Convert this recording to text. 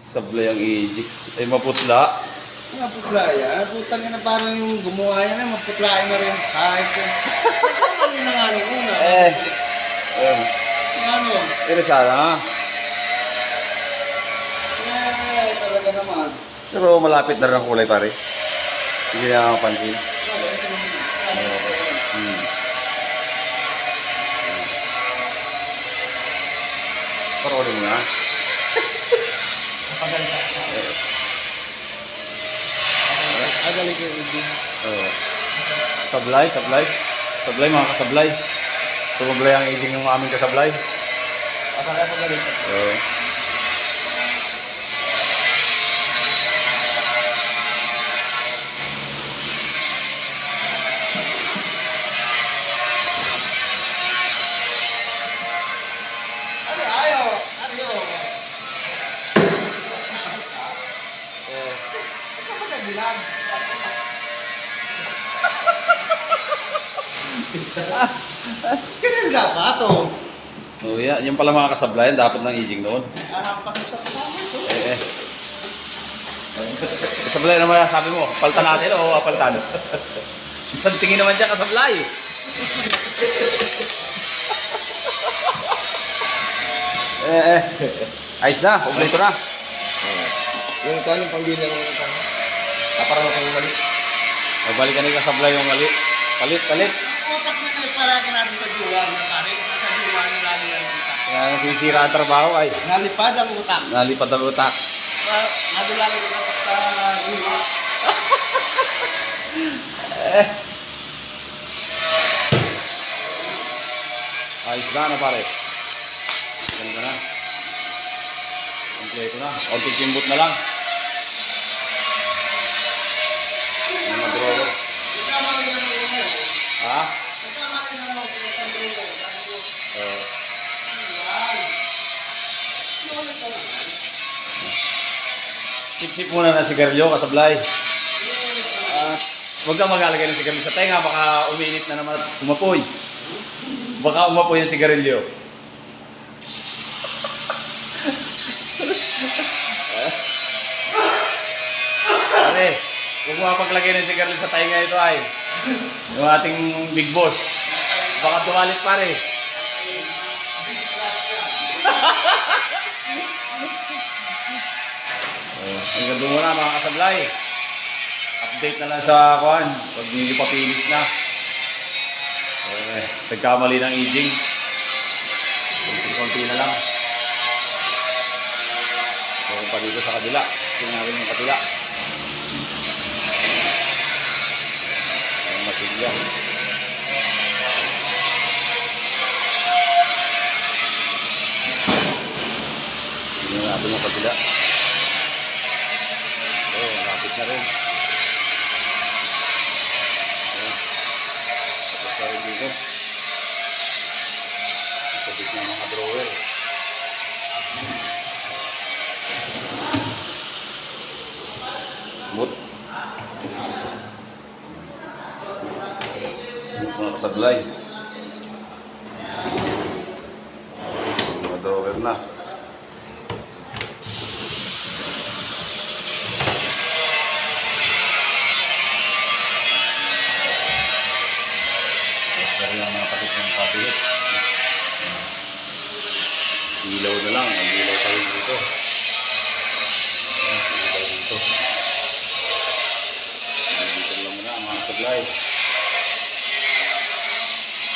Sablay ang EG. Ay maputla. Maputla yan. Putang na parang yung gumawa yan na maputlain na rin. Kahit yun. Ano na nga nung una? Ano? Pero sana ha. Talaga naman. Pero malapit na rin ang kulay pare. Hindi na makapansin. Parolin mo na. Agaling ko yung Sablay, sablay. Sablay mga kasablay. Tumablay ang aging ng aming kasablay. Akala ko galing. Ganun dapat oh. Oh, yeah. Yung pala mga kasablayan, dapat ng aging noon. Pasok sa kasama ito. Kasablay naman sabi mo, paltan natin o paltan. Isang tingin naman dyan kasablay. Ayos na, kompleto na. Yung kanin pambili ng kanin. Parang akong mali. Balikan ni kasablay yung mali. Palit, palit. Utak na kayo parang natin sa diwa na pare. Sa diwa na lalo yung utak. Kaya nasisira ang trabaho ay. Nalipad ang utak. Nalipad ang utak. Nadulang yung utak sa diwa. Ayos na na pare. Ganda na. Kompleto na. Konting timbot na lang. Mga drawer. Ha? Sip-sip muna ng sigarilyo, kasablay. Huwag kang mag-alagay ng sigarilyo sa tenga, baka umiinit na naman at umapoy. Baka umapoy ang sigarilyo. Pare, huwag mo mapaglagay ng sigarilyo sa tenga ito ay. Yung ating big boss. Baka tumalit pare. Hanggang doon muna mga kasablay. Update na lang sa kuhan. Pag hindi pa finish na. Nagkamali ng aging. Konti na lang. So, pa dito sa kabila. Tingnan yung kabila. Ang matigya. Tingnan natin yung kabila. Lapit na rin. Tapos na rin dito. Kapit na mga drawer. Smooth. Smooth mga kasablay. Mga drawer na.